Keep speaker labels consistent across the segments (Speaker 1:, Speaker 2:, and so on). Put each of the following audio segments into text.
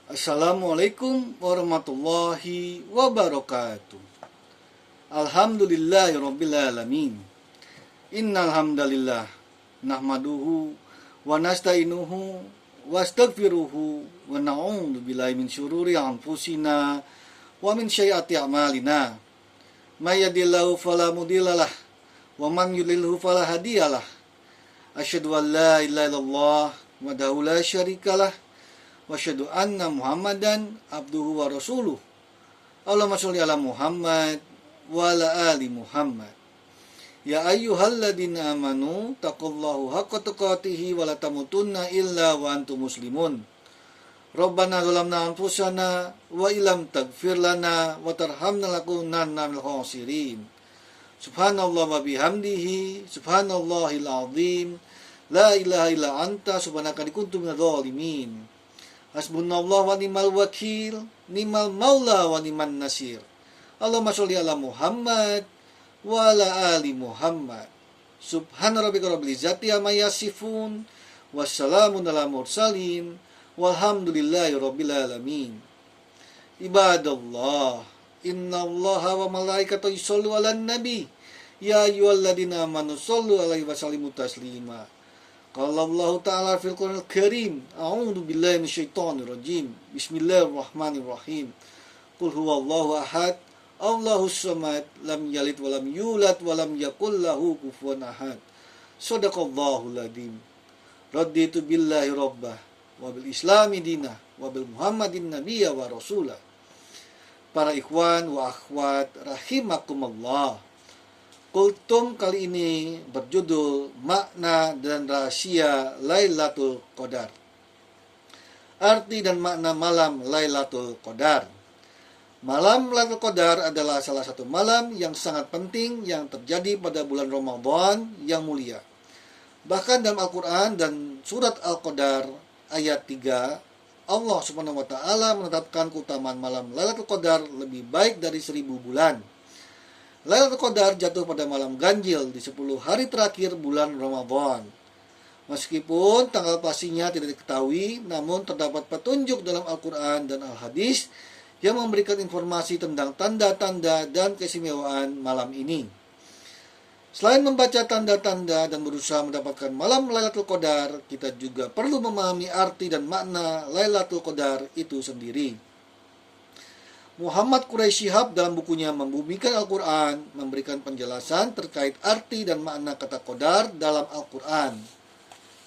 Speaker 1: Assalamualaikum warahmatullahi wabarakatuh. Alhamdulillahirrabbilalamin. Innal hamdalillah nahmaduhu wa nasta'inuhu wa astaghfiruhu wa na'udzu billahi min syururi anfusina wa min sayyiati a'malina. May yahdihillahu fala mudhillalah wa man yudlilhu fala hadiyalah. Asyhadu an la ilaha illallah wahdahu la syarikalah wa asyhadu anna Muhammadan abduhu wa rasuluh. Allahumma sholli ala Muhammad wa ala ali Muhammad. Ya ayyuhalladzina amanu taqullaha haqqa tuqatih wa la tamutunna illa wa antum muslimun. Rabbana zalamna anfusana wa illam taghfir lana wa tarhamna lanakunanna minal khasirin. Subhanallah wa bihamdihi subhanallahil azim. La ilaha illa anta subhanaka kuntu minadz zalimin. Hasbunallah wa ni'mal wakil, ni'mal maula wa ni'man nasir. Allahumma sholli ala Muhammad wa ala ali Muhammad. Subhana rabbika rabbil izzati amma yasifun, wassalamun ala mursalin, walhamdulillahi rabbil alamin. Ibadallah, innallaha wa malaikatahu yushollu 'alan nabi. Ya ayyuhalladzina amanu shollu 'alaihi wa sallimu taslima. Qala Allah Ta'ala fil Qur'anil Karim, a'udzu billahi minasyaitonir rajim. Bismillahirrahmanirrahim. Qul huwallahu ahad, Allahus samad, lam yalid wa lam yulad wa lam yakul lahu kufuwan ahad. Shadaqallahul adzim. Raditu billahi rabbah wa bil islami dinah wa bil Muhammadin nabiyya wa rasulah. Para ikhwan wa akhwat rahimakumullah. Kultum kali ini berjudul Makna dan Rahasia Lailatul Qadar. Arti dan makna malam Lailatul Qadar. Malam Lailatul Qadar adalah salah satu malam yang sangat penting yang terjadi pada bulan Ramadan yang mulia. Bahkan dalam Al-Quran dan surat Al-Qadar ayat 3, Allah Subhanahu wa Ta'ala menetapkan keutamaan malam Lailatul Qadar lebih baik dari 1000 bulan. Lailatul Qadar jatuh pada malam ganjil di 10 hari terakhir bulan Ramadan. Meskipun tanggal pastinya tidak diketahui, namun terdapat petunjuk dalam Al-Quran dan Al-Hadis yang memberikan informasi tentang tanda-tanda dan keistimewaan malam ini. Selain membaca tanda-tanda dan berusaha mendapatkan malam Lailatul Qadar, kita juga perlu memahami arti dan makna Lailatul Qadar itu sendiri. Muhammad Quraisy Shihab dalam bukunya Membumikan Al-Quran memberikan penjelasan terkait arti dan makna kata qadar dalam Al-Quran.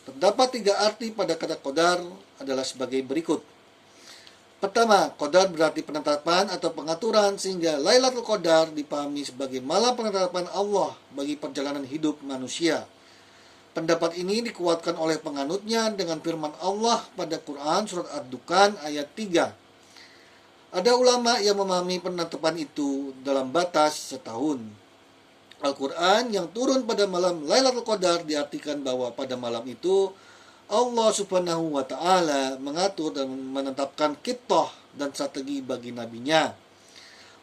Speaker 1: Terdapat 3 arti pada kata qadar adalah sebagai berikut. Pertama, qadar berarti penetapan atau pengaturan sehingga Lailatul Qadar dipahami sebagai malam penetapan Allah bagi perjalanan hidup manusia. Pendapat ini dikuatkan oleh penganutnya dengan firman Allah pada Quran surat Ad-Dukhan ayat 3. Ada ulama yang memahami penetapan itu dalam batas setahun. Al-Quran yang turun pada malam Lailatul Qadar diartikan bahwa pada malam itu Allah Subhanahu wa Ta'ala mengatur dan menetapkan kittah dan strategi bagi nabinya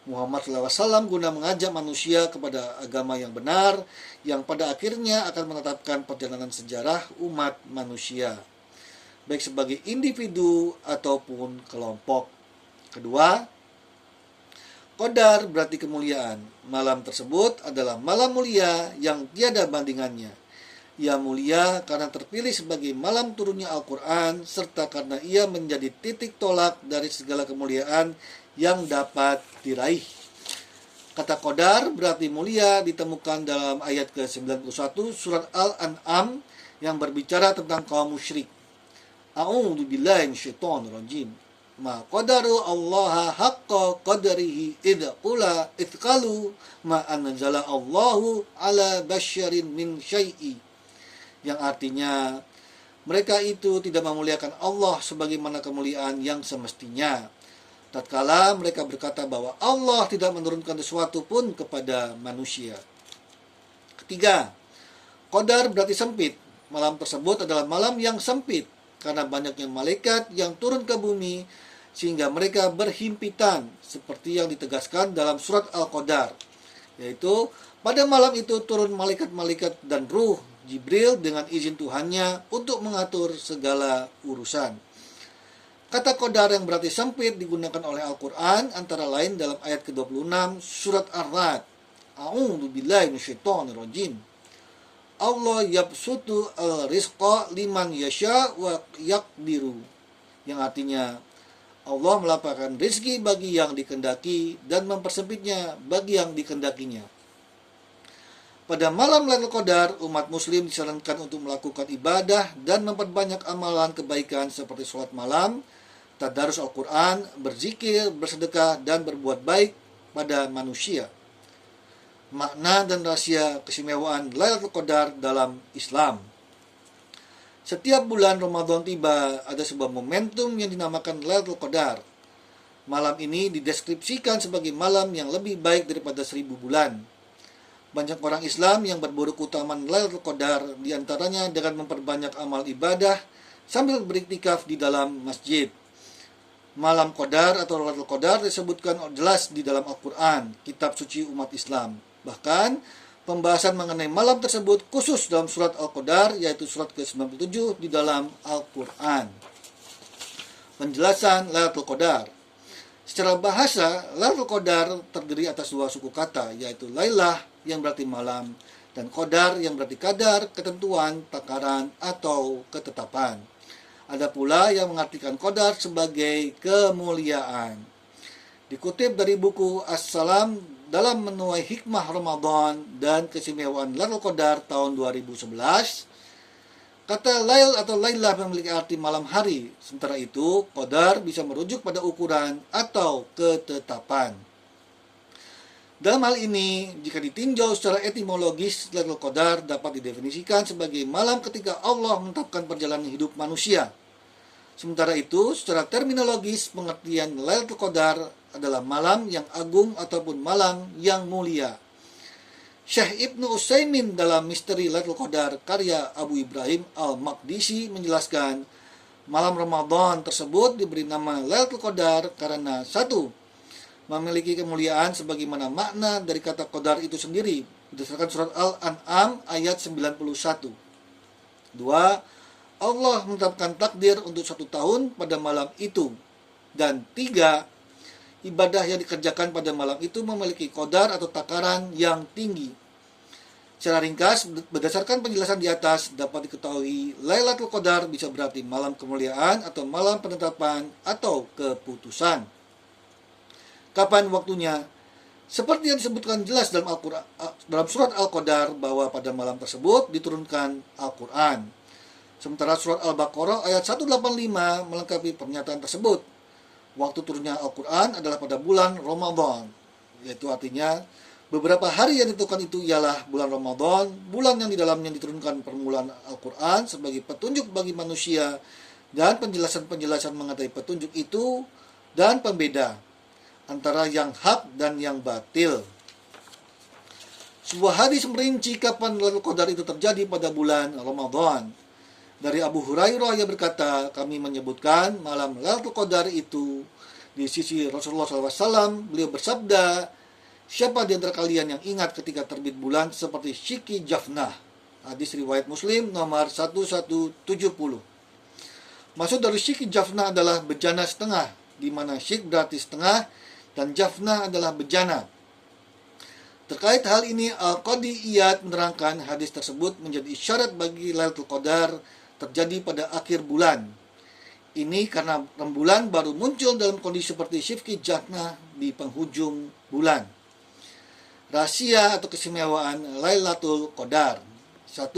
Speaker 1: Muhammad SAW guna mengajak manusia kepada agama yang benar yang pada akhirnya akan menetapkan perjalanan sejarah umat manusia, baik sebagai individu ataupun kelompok. Kedua, Qadar berarti kemuliaan. Malam tersebut adalah malam mulia yang tiada bandingannya. Ia mulia karena terpilih sebagai malam turunnya Al-Quran, serta karena ia menjadi titik tolak dari segala kemuliaan yang dapat diraih. Kata Qadar berarti mulia ditemukan dalam ayat ke-91 surat Al-An'am yang berbicara tentang kaum musyrik. A'udzu billahi minasyaitonir rajim. Ma qadaru Allah haqqa qadarihi idqalu ma anzala Allahu ala basyarin min syai'i, yang artinya mereka itu tidak memuliakan Allah sebagaimana kemuliaan yang semestinya tatkala mereka berkata bahwa Allah tidak menurunkan sesuatu pun kepada manusia. Ketiga, Qadar berarti sempit. Malam tersebut adalah malam yang sempit karena banyaknya malaikat yang turun ke bumi sehingga mereka berhimpitan seperti yang ditegaskan dalam surat Al-Qadar, yaitu pada malam itu turun malaikat-malaikat dan ruh Jibril dengan izin Tuhannya untuk mengatur segala urusan. Kata qadar yang berarti sempit digunakan oleh Al-Quran antara lain dalam ayat ke-26 surat Ar-Ra'd. A'udzu billahi minasyaitonir rajim. Allah yabsutu al-rizqa liman yasha wa yaqdiru. Yang artinya Allah melapangkan rezeki bagi yang dikehendaki dan mempersempitnya bagi yang dikehendakinya. Pada malam Lailatul Qadar, umat muslim disarankan untuk melakukan ibadah dan memperbanyak amalan kebaikan seperti sholat malam, tadarus Al-Quran, berzikir, bersedekah, dan berbuat baik pada manusia. Makna dan rahasia keistimewaan Lailatul Qadar dalam Islam. Setiap bulan Ramadan tiba, ada sebuah momentum yang dinamakan Lailatul Qadar. Malam ini dideskripsikan sebagai malam yang lebih baik daripada 1000 bulan. Banyak orang Islam yang berburu keutamaan Lailatul Qadar, diantaranya dengan memperbanyak amal ibadah sambil beriktikaf di dalam masjid. Malam Qadar atau Lailatul Qadar disebutkan jelas di dalam Al-Quran, kitab suci umat Islam. Bahkan, pembahasan mengenai malam tersebut khusus dalam surat Al-Qadar, yaitu surat ke-97 di dalam Al-Quran. Penjelasan Lailatul Qadar. Secara bahasa, Lailatul Qadar terdiri atas dua suku kata, yaitu Lailah yang berarti malam, dan Qadar yang berarti kadar, ketentuan, takaran, atau ketetapan. Ada pula yang mengartikan Qadar sebagai kemuliaan. Dikutip dari buku As-Salam dalam menuai hikmah Ramadan dan keistimewaan Lailatul Qadar tahun 2011, kata Lail atau Lailah memiliki arti malam hari. Sementara itu, Qadar bisa merujuk pada ukuran atau ketetapan. Dalam hal ini, jika ditinjau secara etimologis, Lailatul Qadar dapat didefinisikan sebagai malam ketika Allah menetapkan perjalanan hidup manusia. Sementara itu, secara terminologis, pengertian Lailatul Qadar adalah malam yang agung ataupun malam yang mulia. Syekh Ibnu Utsaimin dalam Misteri Lailatul Qadar karya Abu Ibrahim Al-Maqdisi menjelaskan, malam Ramadan tersebut diberi nama Lailatul Qadar karena satu, memiliki kemuliaan sebagaimana makna dari kata Qadar itu sendiri berdasarkan surat Al-An'am ayat 91. Dua, Allah menetapkan takdir untuk 1 tahun pada malam itu. Dan tiga, ibadah yang dikerjakan pada malam itu memiliki qadar atau takaran yang tinggi. Secara ringkas, berdasarkan penjelasan di atas, dapat diketahui Lailatul Qadar bisa berarti malam kemuliaan atau malam penetapan atau keputusan. Kapan waktunya? Seperti yang disebutkan jelas dalam Al-Quran, dalam surat Al-Qadar bahwa pada malam tersebut diturunkan Al-Quran. Sementara surat Al-Baqarah ayat 185 melengkapi pernyataan tersebut. Waktu turunnya Al-Quran adalah pada bulan Ramadan, yaitu artinya beberapa hari yang ditentukan itu ialah bulan Ramadan, bulan yang di dalamnya diturunkan permulaan Al-Quran sebagai petunjuk bagi manusia dan penjelasan-penjelasan mengenai petunjuk itu dan pembeda antara yang hak dan yang batil. Sebuah hadis merinci kapan Lailatul Qadar itu terjadi pada bulan Ramadan. Dari Abu Hurairah yang berkata, kami menyebutkan malam Lailatul Qadar itu di sisi Rasulullah SAW. Beliau bersabda, siapa di antara kalian yang ingat ketika terbit bulan seperti Syiki Jafnah? Hadis riwayat Muslim nomor 1170. Maksud dari Syiki Jafnah adalah bejana setengah, di mana Syik berarti setengah dan Jafnah adalah bejana. Terkait hal ini, Al-Qadi Iyad menerangkan hadis tersebut menjadi isyarat bagi Lailatul Qadar terjadi pada akhir bulan. Ini karena rembulan baru muncul dalam kondisi seperti Syifki Jafnah di penghujung bulan. Rahasia atau keistimewaan Lailatul Qadar. 1.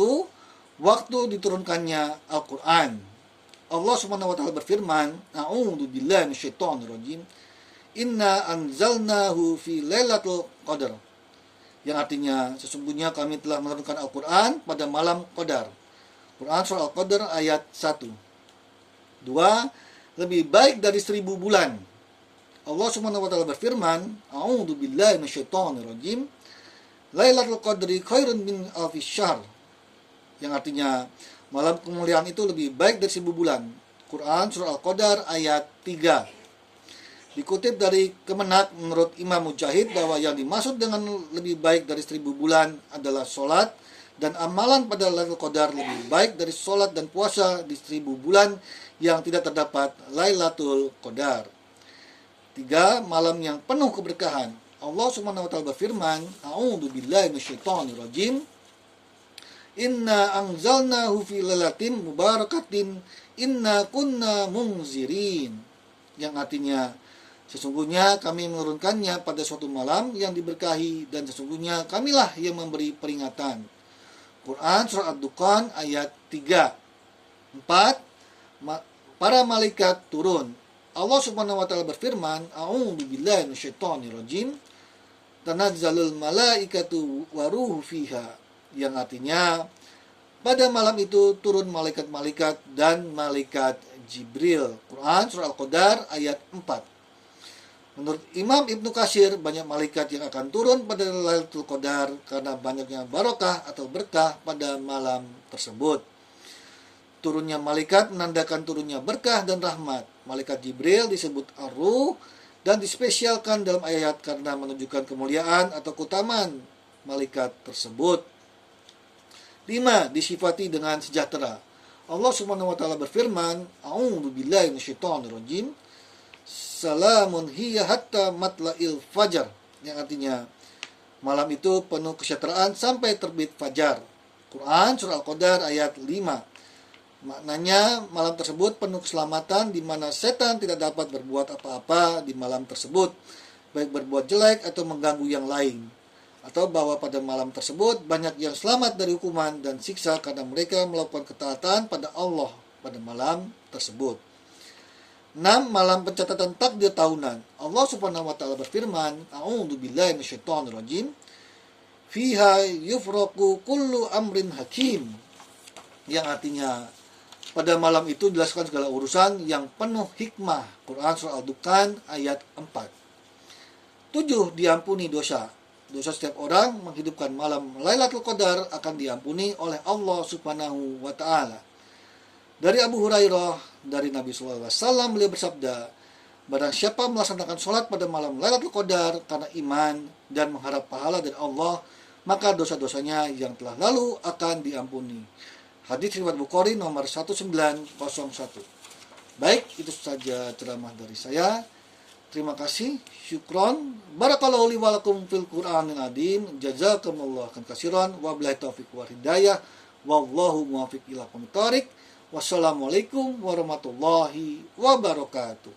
Speaker 1: Waktu diturunkannya Al-Quran. Allah Subhanahu wa taala berfirman, A'udzu billahi minasyaitonir rajim. Inna anzalnahu fi Lailatul Qadar. Yang artinya sesungguhnya kami telah menurunkan Al-Quran pada malam Qadar. Quran surah Al-Qadar ayat 1. 2. Lebih baik dari 1000 bulan. Allah Subhanahu wa taala berfirman, A'udzu billahi minasyaitonir rajim. Lailatul Qadri khairun min alfi syahr. Yang artinya malam kemuliaan itu lebih baik dari 1000 bulan. Quran surah Al-Qadar ayat 3. Dikutip dari Kemenak menurut Imam Mujahid bahwa yang dimaksud dengan lebih baik dari 1000 bulan adalah sholat dan amalan pada Lailatul Qadar lebih baik dari sholat dan puasa di 1000 bulan yang tidak terdapat Lailatul Qadar. 3. Malam yang penuh keberkahan. Allah Subhanahu wa taala berfirman, A'udzubillahi minasyaitonirrajim. Inna anzalnahu fi lailatin mubarakatin inna kunna munzirin. Yang artinya, sesungguhnya kami menurunkannya pada suatu malam yang diberkahi dan sesungguhnya kamilah yang memberi peringatan. Quran surah Ad-Dukhan ayat 3. 4. Para malaikat turun. Allah Subhanahu wa taala berfirman, A'udzubillahi minasyaitonirrajim. Tanazzalul malaikatu waruhu fiha. Yang artinya, pada malam itu turun malaikat-malaikat dan malaikat Jibril. Quran surah Al-Qadar ayat 4. Menurut Imam Ibnu Katsir, banyak malaikat yang akan turun pada Lailatul Qadar karena banyaknya barokah atau berkah pada malam tersebut. Turunnya malaikat menandakan turunnya berkah dan rahmat. Malaikat Jibril disebut Ar-Ruh dan dispesialkan dalam ayat karena menunjukkan kemuliaan atau keutamaan malaikat tersebut. 5. Disifati dengan sejahtera. Allah Subhanahu wa taala berfirman, A'udzubillahi minasyaitonirrajim. Salamun hiya hatta matla'il fajar. Yang artinya, malam itu penuh kesejahteraan sampai terbit fajar. Quran surah Al-Qadar ayat 5. Maknanya, malam tersebut penuh keselamatan di mana setan tidak dapat berbuat apa-apa di malam tersebut, baik berbuat jelek atau mengganggu yang lain. Atau bahwa pada malam tersebut banyak yang selamat dari hukuman dan siksa karena mereka melakukan ketaatan pada Allah pada malam tersebut. 6. Malam pencatatan takdir tahunan. Allah Subhanahu wa taala berfirman, A'udzubillahi minasyaitonirrajim. Fiha yufraqu kullu amrin hakim. Yang artinya, pada malam itu dijelaskan segala urusan yang penuh hikmah. Quran surah Al-Dukhan ayat 4. 7. Diampuni dosa. Dosa setiap orang menghidupkan malam Lailatul Qadar akan diampuni oleh Allah Subhanahu wa taala. Dari Abu Hurairah, dari Nabi sallallahu alaihi wasallam, beliau bersabda, barang siapa melaksanakan sholat pada malam Lailatul Qadar karena iman dan mengharap pahala dari Allah, maka dosa-dosanya yang telah lalu akan diampuni. Hadits riwayat Bukhari nomor 1901. Baik, itu saja ceramah dari saya. Terima kasih, syukron. Barakallahu li wa lakum fil Qur'anil azim. Jazakumullahu khairan wa billahi taufiq wal hidayah. Wallahu muwaffiq ila aqwamit thoriq. Wassalamualaikum warahmatullahi wabarakatuh.